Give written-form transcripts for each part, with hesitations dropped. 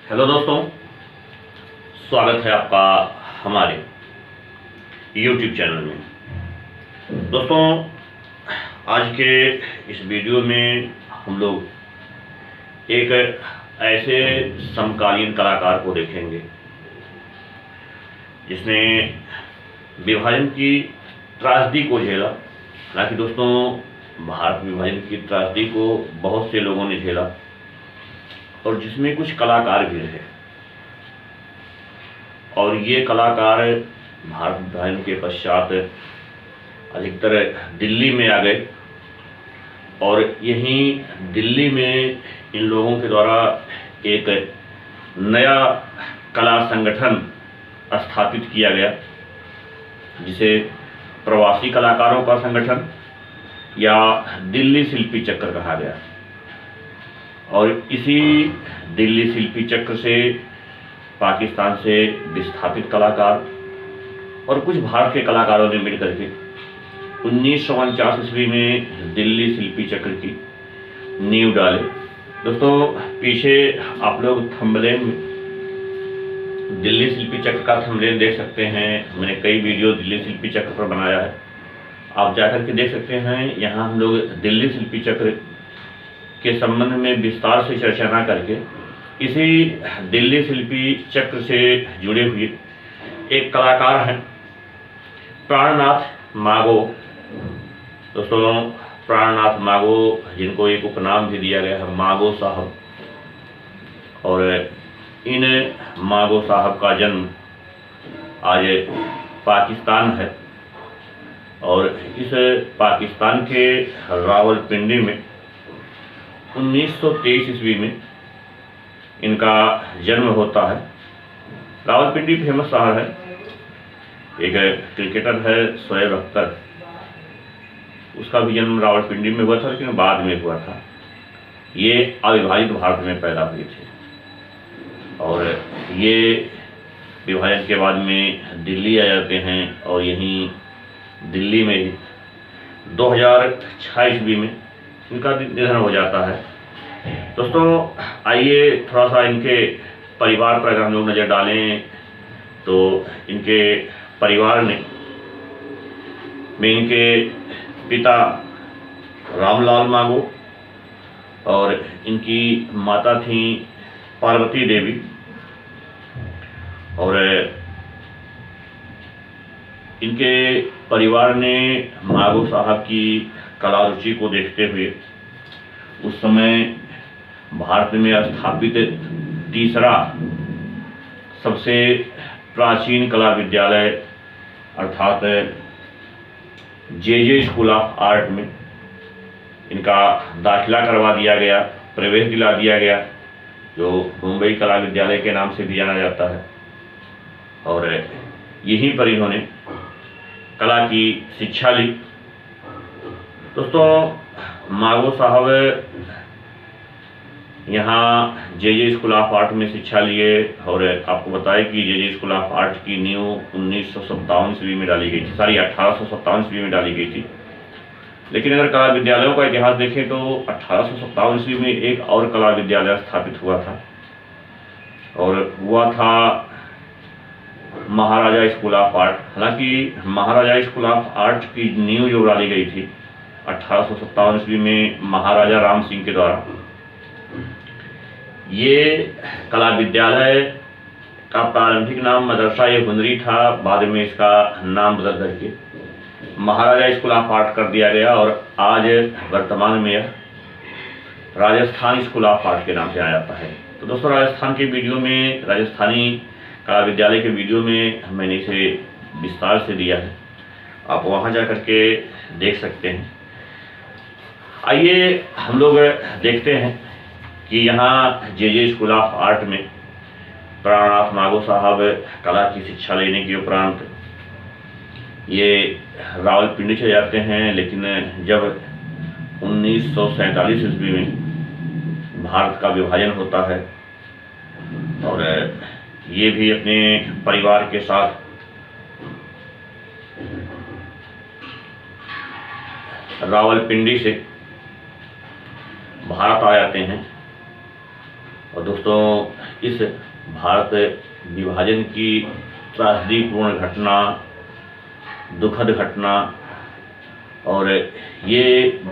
Hello दोस्तों, स्वागत है आपका हमारे YouTube चैनल में। दोस्तों, आज के इस वीडियो में हम लोग एक ऐसे समकालीन कलाकार को देखेंगे जिसने विभाजन की त्रासदी को झेला। हालांकि दोस्तों, भारत विभाजन की त्रासदी को बहुत से लोगों ने झेला और जिसमें कुछ कलाकार भी रहे, और ये कलाकार भारत विभाजन के पश्चात अधिकतर दिल्ली में आ गए और यहीं दिल्ली में इन लोगों के द्वारा एक नया कला संगठन स्थापित किया गया, जिसे प्रवासी कलाकारों का संगठन या दिल्ली शिल्पी चक्र कहा गया। और इसी दिल्ली शिल्पी चक्र से पाकिस्तान से विस्थापित कलाकार और कुछ भारत के कलाकारों ने मिलकर के 1949 ईस्वी में दिल्ली शिल्पी चक्र की नींव डाले। दोस्तों, पीछे आप लोग थंबनेल में दिल्ली शिल्पी चक्र का थंबनेल देख सकते हैं। मैंने कई वीडियो दिल्ली शिल्पी चक्र पर बनाया है, आप जाकर के देख सकते हैं। यहाँ हम लोग दिल्ली शिल्पी चक्र के संबंध में विस्तार से चर्चा ना करके इसी दिल्ली शिल्पी चक्र से जुड़े हुए एक कलाकार हैं प्राणनाथ मागो। दोस्तों, प्राणनाथ मागो, जिनको एक उपनाम भी दिया गया है मागो साहब, और इन मागो साहब का जन्म आज पाकिस्तान है और इस पाकिस्तान के रावलपिंडी में 1923 ईस्वी में इनका जन्म होता है। रावलपिंडी फेमस शहर है। एक क्रिकेटर है शोएब अख्तर, उसका भी जन्म रावलपिंडी में हुआ था, लेकिन बाद में हुआ था। ये अविभाजित भारत में पैदा हुए थे और ये विभाजन के बाद में दिल्ली आ जाते हैं और यहीं दिल्ली में ही 2006 ईस्वी में इनका निधन हो जाता है। दोस्तों, आइए थोड़ा सा इनके परिवार पर अगर हम लोग नज़र डालें तो इनके परिवार में इनके पिता रामलाल मागो और इनकी माता थी पार्वती देवी, और इनके परिवार ने मागो साहब की कला रुचि को देखते हुए उस समय भारत में स्थापित तीसरा सबसे प्राचीन कला विद्यालय अर्थात जे स्कूल ऑफ आर्ट में इनका दाखिला करवा दिया गया, प्रवेश दिला दिया गया, जो मुंबई कला विद्यालय के नाम से भी जाना जाता है। और यहीं पर इन्होंने कला की शिक्षा ली। दोस्तों, मागो साहब यहाँ जे स्कूल ऑफ आर्ट में शिक्षा लिए और आपको बताएं कि जे स्कूल ऑफ आर्ट की नींव 1957 ईस्वी में डाली गई थी, 1857 ईस्वी में डाली गई थी। लेकिन अगर कला विद्यालयों का इतिहास देखें तो 1857 ईस्वी में एक और कला विद्यालय स्थापित हुआ था और हुआ था महाराजा स्कूल ऑफ आर्ट। हालांकि महाराजा स्कूल ऑफ आर्ट की नींव जो डाली गई थी 1857 ईस्वी में महाराजा राम सिंह के द्वारा, ये कला विद्यालय का प्रारंभिक नाम मदरसा-ए-हुनरी था। बाद में इसका नाम बदल करके महाराजा स्कूल ऑफ आर्ट कर दिया गया और आज वर्तमान में यह राजस्थान स्कूल ऑफ आर्ट के नाम से आया जाता है। तो दोस्तों, राजस्थान के वीडियो में, राजस्थानी कला विद्यालय के वीडियो में मैंने इसे विस्तार से दिया है, आप वहाँ जा कर के देख सकते हैं। आइए हम लोग देखते हैं कि यहाँ जे स्कूल ऑफ आर्ट में प्राणनाथ मागो साहब कला की शिक्षा लेने के उपरांत ये रावलपिंडी चले जाते हैं। लेकिन जब 1947 ईस्वी में भारत का विभाजन होता है और ये भी अपने परिवार के साथ रावलपिंडी से भारत आ जाते हैं और दोस्तों, इस भारत विभाजन की त्रासदीपूर्ण घटना, दुखद घटना और ये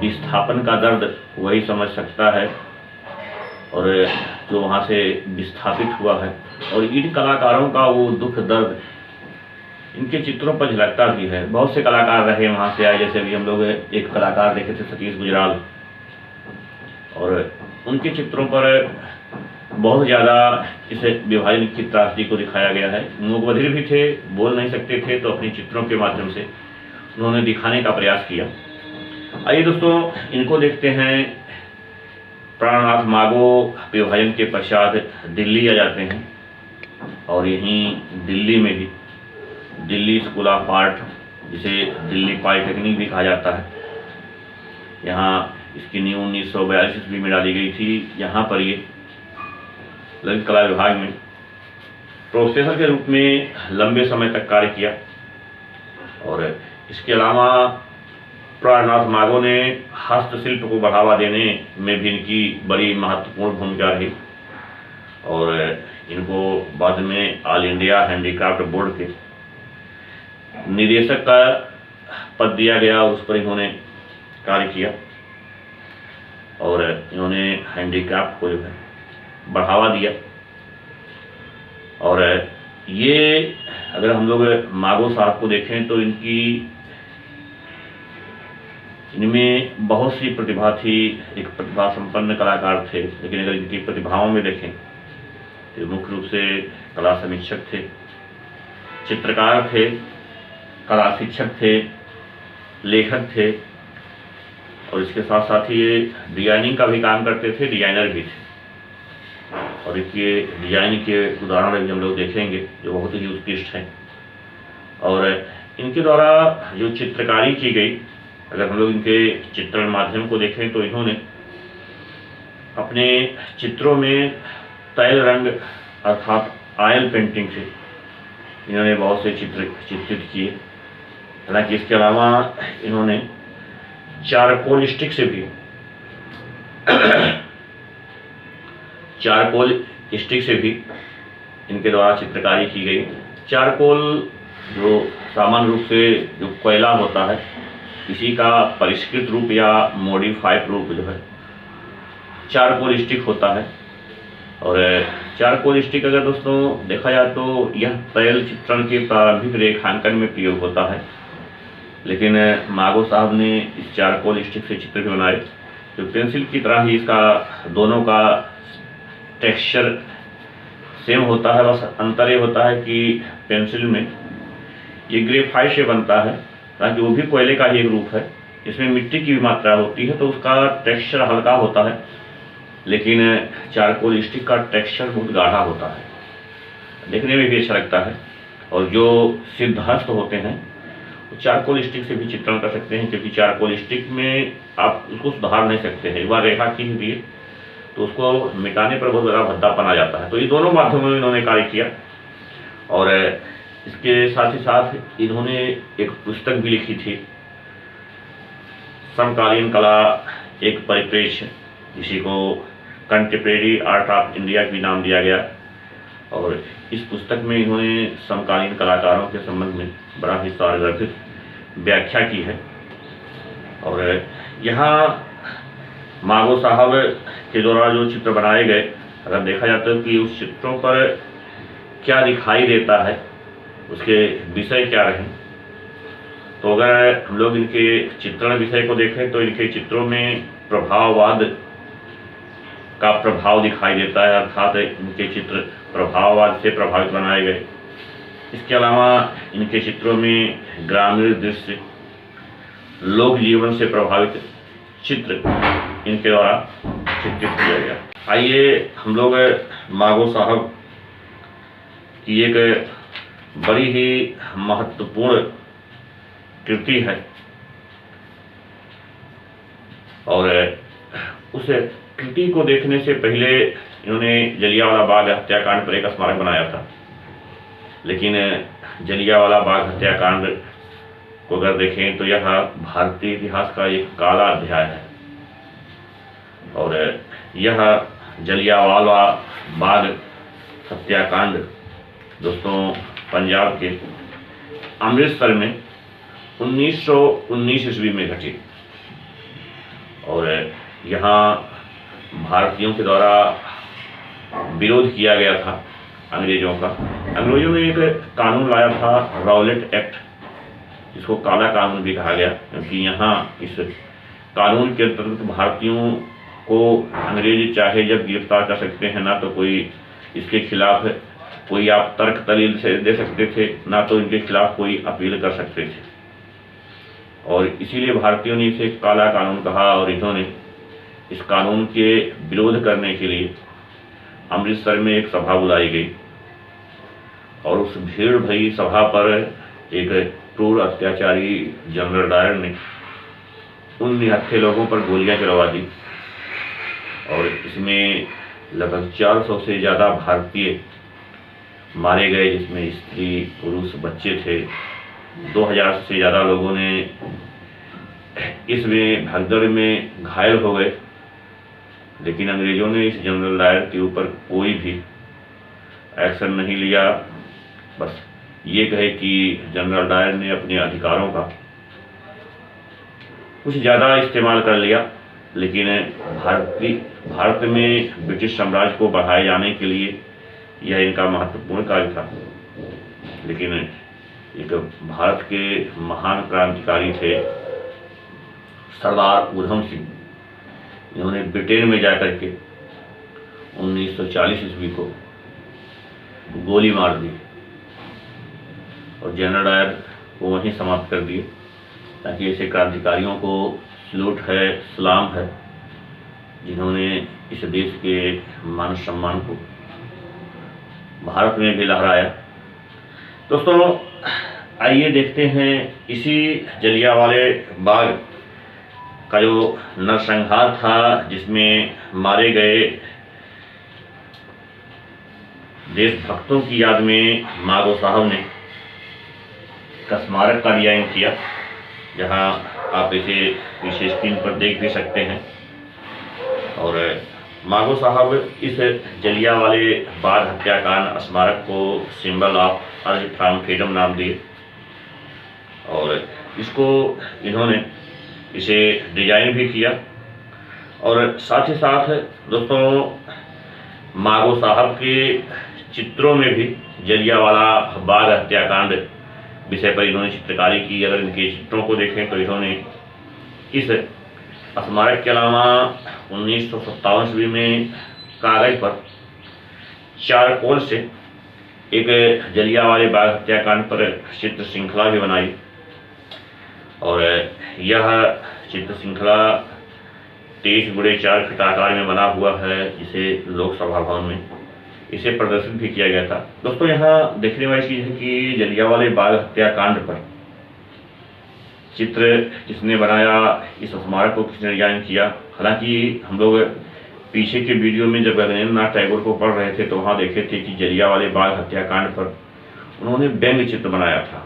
विस्थापन का दर्द वही समझ सकता है और जो वहाँ से विस्थापित हुआ है। और इन कलाकारों का वो दुख दर्द इनके चित्रों पर झलकता भी है। बहुत से कलाकार रहे वहाँ से आए, जैसे भी हम लोग एक कलाकार देखे थे सतीश गुजराल, और उनके चित्रों पर बहुत ज़्यादा इस विभाजन की त्रासदी को दिखाया गया है। वो बधिर भी थे, बोल नहीं सकते थे, तो अपनी चित्रों के माध्यम से उन्होंने दिखाने का प्रयास किया। आइए दोस्तों, इनको देखते हैं। प्राणनाथ मागो विभाजन के पश्चात दिल्ली आ जाते हैं और यहीं दिल्ली में ही दिल्ली स्कूल ऑफ आर्ट, जिसे दिल्ली पॉलिटेक्निक भी कहा जाता है, यहाँ इसकी नींव 1942 ईस्वी में डाली गई थी। यहाँ पर ये ललित कला विभाग में प्रोफेसर के रूप में लंबे समय तक कार्य किया। और इसके अलावा प्राणनाथ मागो ने हस्तशिल्प को बढ़ावा देने में भी इनकी बड़ी महत्वपूर्ण भूमिका रही और इनको बाद में ऑल इंडिया हैंडीक्राफ्ट बोर्ड के निदेशक का पद दिया गया, उस पर इन्होंने कार्य किया और इन्होंने हैंडीक्राफ्ट को जो है बढ़ावा दिया। और ये अगर हम लोग मागो साहब को देखें तो इनमें बहुत सी प्रतिभा थी, एक प्रतिभा संपन्न कलाकार थे। लेकिन अगर इनकी प्रतिभाओं में देखें तो मुख्य रूप से कला समीक्षक थे, चित्रकार थे, कला शिक्षक थे, लेखक थे और इसके साथ साथ ही ये डिजाइनिंग का भी काम करते थे, डिजाइनर भी थे। और इसके डिजाइन के उदाहरण भी हम लोग देखेंगे जो बहुत ही उत्कृष्ट हैं। और इनके द्वारा जो चित्रकारी की गई, अगर हम लोग इनके चित्रण माध्यम को देखें तो इन्होंने अपने चित्रों में तैल रंग अर्थात ऑयल पेंटिंग से इन्होंने बहुत से चित्र चित्रित किए। हालांकि इसके अलावा इन्होंने चारकोल स्टिक से भी इनके द्वारा चित्रकारी की गई। चारकोल जो सामान्य रूप से जो कोयला होता है, इसी का परिष्कृत रूप या मॉडिफाइड रूप जो है चारकोल स्टिक होता है। और चारकोल स्टिक अगर दोस्तों देखा जाए तो यह तैल चित्रण के प्रारंभिक रेखांकन में प्रयोग होता है। लेकिन मागो साहब ने इस चारकोल स्टिक से चित्र भी बनाए जो पेंसिल की तरह ही इसका दोनों का टेक्सचर सेम होता है। बस अंतर ये होता है कि पेंसिल में ये ग्रेफाइट से बनता है, ताकि वो भी कोयले का ही एक रूप है, इसमें मिट्टी की भी मात्रा होती है तो उसका टेक्सचर हल्का होता है। लेकिन चारकोल स्टिक का टेक्सचर बहुत गाढ़ा होता है, देखने में भी अच्छा लगता है। और जो सिद्धहस्त होते हैं वो चारकोल स्टिक से भी चित्रण कर सकते हैं, क्योंकि चारकोल स्टिक में आप उसको सुधार नहीं सकते हैं। एक बार रेखा खींच दिए तो उसको मिटाने पर बहुत बड़ा भद्दापन आ जाता है। तो ये दोनों माध्यमों में इन्होंने कार्य किया। और इसके साथ ही साथ इन्होंने एक पुस्तक भी लिखी थी, समकालीन कला एक परिप्रेक्ष्य, जिसी को कंटेम्परेरी आर्ट ऑफ इंडिया भी नाम दिया गया। और इस पुस्तक में इन्होंने समकालीन कलाकारों के संबंध में बड़ा ही सारगर्भित व्याख्या की है। और यहाँ मागो साहब के द्वारा जो चित्र बनाए गए, अगर देखा जाता है कि उस चित्रों पर क्या दिखाई देता है, उसके विषय क्या रहे, तो अगर हम लोग इनके चित्रण विषय को देखें तो इनके चित्रों में प्रभाववाद का प्रभाव दिखाई देता है, अर्थात इनके चित्र प्रभाववाद से प्रभावित बनाए गए। इसके अलावा इनके चित्रों में ग्रामीण दृश्य, लोक जीवन से प्रभावित चित्र इनके द्वारा चित्रित किया गया। आइए हम लोग मागो साहब की एक बड़ी ही महत्वपूर्ण कृति है और उस कृति को देखने से पहले इन्होंने जलियांवाला बाग हत्याकांड पर एक स्मारक बनाया था। लेकिन जलियांवाला बाग हत्याकांड को अगर देखें तो यह भारतीय इतिहास का एक काला अध्याय है और यह जलियांवाला बाग हत्याकांड दोस्तों पंजाब के अमृतसर में 1919 ईस्वी में घटी और यहाँ भारतीयों के द्वारा विरोध किया गया था अंग्रेजों का। अंग्रेजों ने एक कानून लाया था राउलेट एक्ट, जिसको काला कानून भी कहा गया, क्योंकि यहाँ इस कानून के अंतर्गत भारतीयों को अंग्रेज चाहे जब गिरफ्तार कर सकते हैं, ना तो कोई इसके खिलाफ कोई आप तर्क दलील से दे सकते थे, ना तो इनके खिलाफ कोई अपील कर सकते थे। और इसीलिए भारतीयों ने इसे काला कानून कहा और इन्होंने इस कानून के विरोध करने के लिए अमृतसर में एक सभा बुलाई गई और उस भीड़ भरी सभा पर एक क्रूर अत्याचारी जनरल डायर ने उन निहत्थे लोगों पर गोलियां चलवा दी और इसमें लगभग 400 से ज़्यादा भारतीय मारे गए, जिसमें स्त्री पुरुष बच्चे थे। 2000 से ज़्यादा लोगों ने इसमें भगदड़ में घायल हो गए, लेकिन अंग्रेजों ने इस जनरल डायर के ऊपर कोई भी एक्शन नहीं लिया। बस ये कहे कि जनरल डायर ने अपने अधिकारों का कुछ ज़्यादा इस्तेमाल कर लिया, लेकिन भारत में ब्रिटिश साम्राज्य को बढ़ाए जाने के लिए यह इनका महत्वपूर्ण कार्य था। लेकिन एक भारत के महान क्रांतिकारी थे सरदार उधम सिंह, इन्होंने ब्रिटेन में जाकर के 1940 ईस्वी को गोली मार दी और जनरल डायर को वहीं समाप्त कर दिए, ताकि ऐसे क्रांतिकारियों को सलूट है, सलाम है, जिन्होंने इस देश के मान सम्मान को भारत में भी लहराया। दोस्तों आइए देखते हैं इसी जलियांवाले बाग का जो नरसंहार था, जिसमें मारे गए देशभक्तों की याद में माधो साहब ने का स्मारक का डिजाइन किया, जहां आप इसे विशेष स्क्रीन पर देख भी सकते हैं। और माधो साहब इस जलियांवाले बाग हत्याकांड स्मारक को सिंबल ऑफ अर्ज फ्रॉम फ्रीडम नाम दिए और इसको इन्होंने इसे डिजाइन भी किया। और साथ ही साथ दोस्तों माधो साहब के चित्रों में भी जलियांवाला बाग हत्याकांड विषय पर इन्होंने चित्रकारी की। अगर इनके चित्रों को देखें तो इन्होंने इस स्मारक के अलावा 1957 ईस्वी में कागज पर चारकोल से एक जलियांवाले बाग हत्याकांड पर चित्र श्रृंखला भी बनाई और यह चित्र श्रृंखला 23x4 फीट आकार में बना हुआ है, जिसे लोकसभा भवन में इसे प्रदर्शित भी किया गया था। दोस्तों यहाँ देखने वाली चीज़ है कि जलियांवाले बाग हत्याकांड पर चित्र किसने बनाया, इस स्मारक को किसने डिजाइन किया। हालांकि हम लोग पीछे के वीडियो में जब रवींद्रनाथ टैगोर को पढ़ रहे थे तो वहाँ देखे थे कि जलियांवाले बाग हत्याकांड पर उन्होंने व्यंग्य चित्र बनाया था।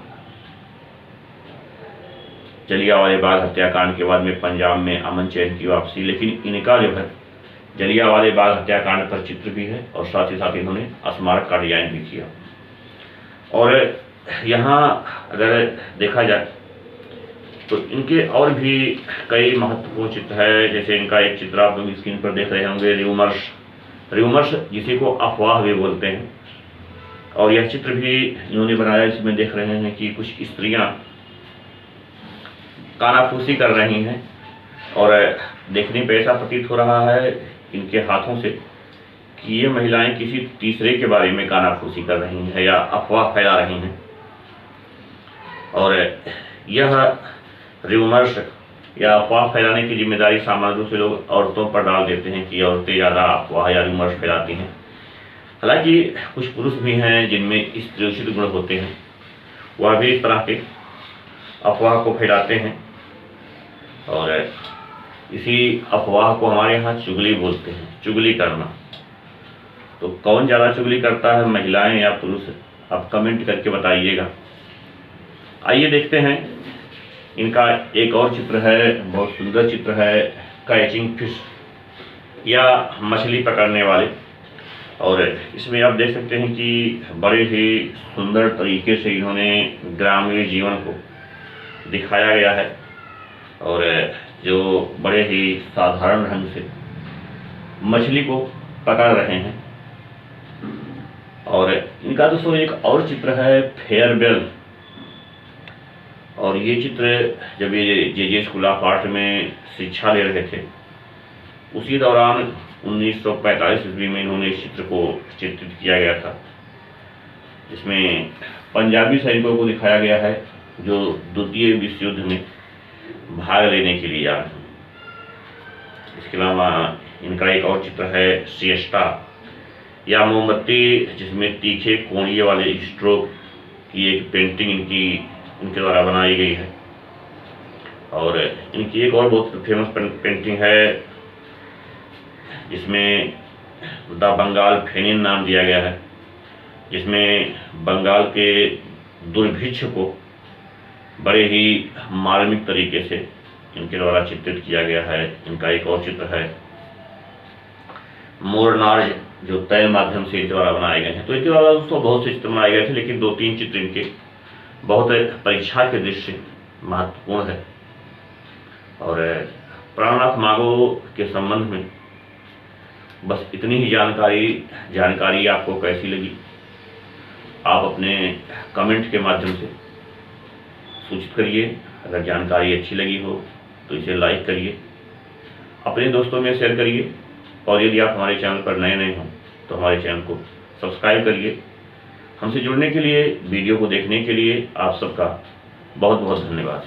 जलियांवाले बाग हत्याकांड के बाद में पंजाब में अमन चैन की वापसी, लेकिन इनका जो है जलियांवाले बाग हत्याकांड पर चित्र भी है और साथ ही साथ इन्होंने स्मारक का डिजाइन भी किया। और यहाँ अगर देखा जाए तो इनके और भी कई महत्वपूर्ण चित्र है, जैसे इनका एक चित्र आप लोग स्क्रीन पर देख रहे होंगे, र्यूमर्स जिसे को अफवाह भी बोलते हैं। और यह चित्र भी इन्होंने बनाया, इसमें देख रहे हैं कि कुछ स्त्रियां कानाफूसी कर रही हैं और देखने पे ऐसा प्रतीत हो रहा है इनके हाथों से कि ये महिलाएं किसी तीसरे के बारे में कानाफूसी कर रही हैं या अफवाह फैला रही हैं। और यह र्यूमर्स या अफवाह फैलाने की जिम्मेदारी सामान्य रूप से लोग औरतों पर डाल देते हैं कि औरतें ज़्यादा अफवाह या र्यूमर्स फैलाती हैं। हालांकि कुछ पुरुष भी हैं जिनमें स्त्रीउचित गुण होते हैं, वह भी इस तरह के अफवाह को फैलाते हैं। और इसी अफवाह को हमारे यहाँ चुगली बोलते हैं, चुगली करना। तो कौन ज़्यादा चुगली करता है, महिलाएं या पुरुष? आप कमेंट करके बताइएगा। आइए देखते हैं, इनका एक और चित्र है, बहुत सुंदर चित्र है, कैचिंग फिश। या मछली पकड़ने वाले। और इसमें आप देख सकते हैं कि बड़े ही सुंदर तरीके से इन्होंने ग्रामीण जीवन को दिखाया गया है और जो बड़े ही साधारण ढंग से मछली को पकड़ रहे हैं। और इनका दोस्तों एक और चित्र है फेयरवेल, और ये चित्र जब ये जे स्कूल ऑफ आर्ट में शिक्षा ले रहे थे उसी दौरान 1945 ईस्वी में इन्होंने इस चित्र को चित्रित किया गया था, जिसमें पंजाबी सैनिकों को दिखाया गया है जो द्वितीय विश्व युद्ध में भाग लेने के लिए आ रहे हैं। इसके अलावा इनका एक और चित्र है सिएस्टा या मोमबत्ती, जिसमें तीखे कोणिये वाले स्ट्रोक की एक पेंटिंग इनके द्वारा बनाई गई है। और इनकी एक और बहुत फेमस पेंटिंग है जिसमें द बंगाल फेनिन नाम दिया गया है, जिसमें बंगाल के दुर्भिक्ष को बड़े ही मार्मिक तरीके से इनके द्वारा चित्रित किया गया है। इनका एक और चित्र है मोरनार्ज, जो तैल माध्यम से इनके द्वारा बनाए गए हैं। तो इनके द्वारा दोस्तों बहुत से चित्र बनाए गए थे, लेकिन 2-3 चित्र इनके बहुत परीक्षा के दृष्टि से महत्वपूर्ण है। और प्राणनाथ मागो के संबंध में बस इतनी ही जानकारी आपको कैसी लगी आप अपने कमेंट के माध्यम से सूचित करिए। अगर जानकारी अच्छी लगी हो तो इसे लाइक करिए, अपने दोस्तों में शेयर करिए, और यदि आप हमारे चैनल पर नए हों तो हमारे चैनल को सब्सक्राइब करिए। हमसे जुड़ने के लिए, वीडियो को देखने के लिए आप सबका बहुत बहुत धन्यवाद।